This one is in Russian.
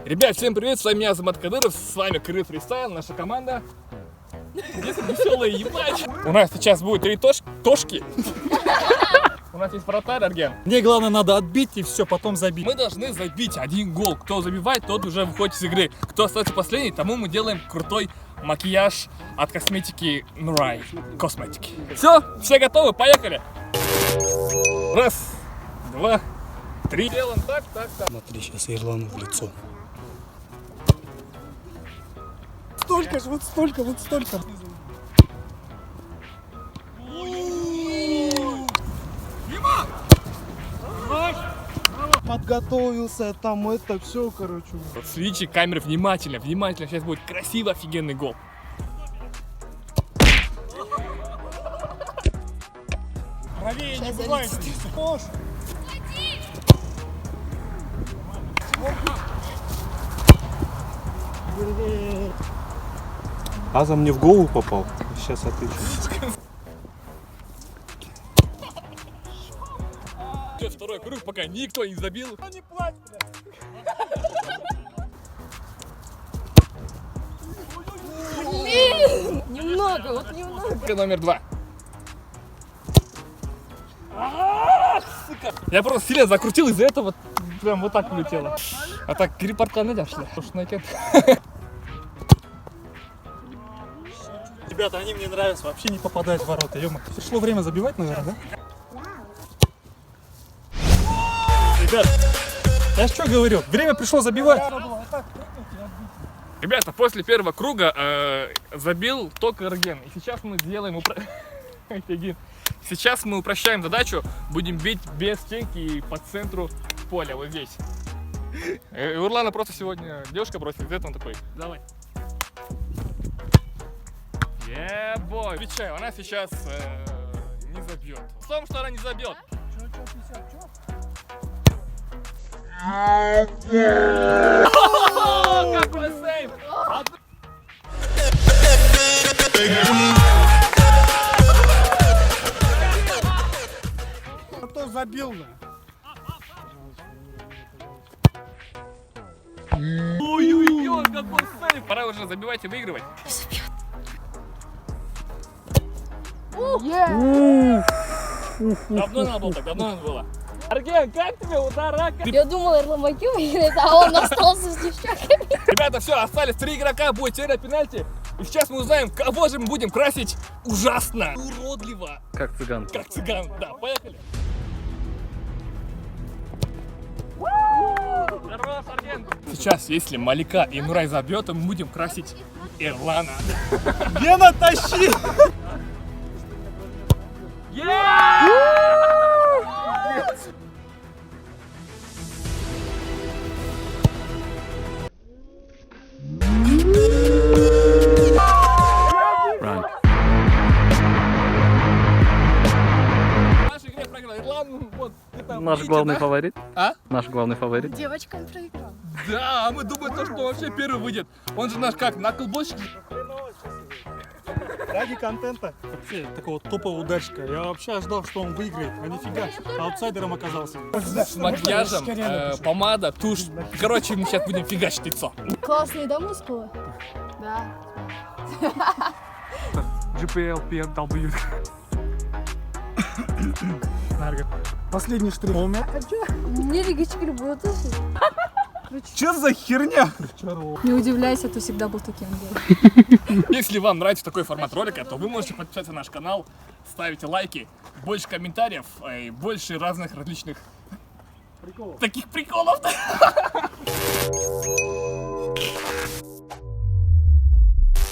Ребят, всем привет, с вами я, Азамат Кадыров, с вами Кры Фристайл, наша команда. Здесь веселые ебать. У нас сейчас будет 3 тошки. У нас есть вратарь, Арген. Мне главное надо отбить и все, потом забить. Мы должны забить 1 гол. Кто забивает, тот уже выходит из игры. Кто остается последний, тому мы делаем крутой макияж от косметики Нурай. Косметики. Все готовы, поехали. 1, 2, 3. Делаем так. Смотри, сейчас Ирлану в лицо. Столько же, вот столько. Подготовился, там это все, короче. Следите камеры внимательно. Сейчас будет красиво, офигенный гол. Правее не бывает. Аза мне в голову попал. Сейчас отвечу. Идет второй круг, пока никто не забил. Не плачь, Немного, вот немного. Номер 2. Я просто сильно закрутил, из-за этого прям вот так улетело. А так репортка найдешь ли? Ребята, они мне нравятся, вообще не попадают в ворота. Ё-моё. Пришло время забивать, наверное, да? Ребят, я что говорю? Время пришло забивать. Ребята, после первого круга забил только Арген. И сейчас мы сделаем Сейчас мы упрощаем задачу, будем бить без стенки и по центру поля, вот здесь. И Урлана просто сегодня девушка бросит, из-за этого он такой, давай. Ебой. Отвечаю, она сейчас не забьет. В том, что она не забьет. Какой сейв! А то забил, на. Ой-ой-ой, какой сейв! Пора уже забивать и выигрывать. Давно надо было так, давно надо было. Арген, как тебе удар рака? Я думала, Эрламаки выиграет, а он остался с девчонками. Ребята, все, остались 3 игрока, будет серия пенальти. И сейчас мы узнаем, кого же мы будем красить ужасно, уродливо. Как цыган. Как цыган, да, поехали. Хорош, Арген. Сейчас, если Малика и Нурай забьет, то мы будем красить Ирлана. Гена, тащи! В нашей игре проиграл Ирлан. Вот, это Наш видите, главный да? фаворит. А? Наш главный фаворит. Девочкам проиграл. Да, а мы думаем, то, что вообще первый выйдет. Он же наш как, наколбочник. Ради контента. Вообще, такого топового ударщика. Я вообще ожидал, что он выиграет, а нифига. Аутсайдером оказался. С макияжем, помада, тушь. Короче, мы сейчас будем фигачить лицо. Классные, да, мускулы? Да. GPL, PNW. Последний штрих. Мне ригачки будут услышать. Что за херня? Не удивляйся, ты всегда был таким. Если вам нравится такой формат ролика, то вы можете подписаться на наш канал, ставите лайки, больше комментариев и больше разных различных таких приколов.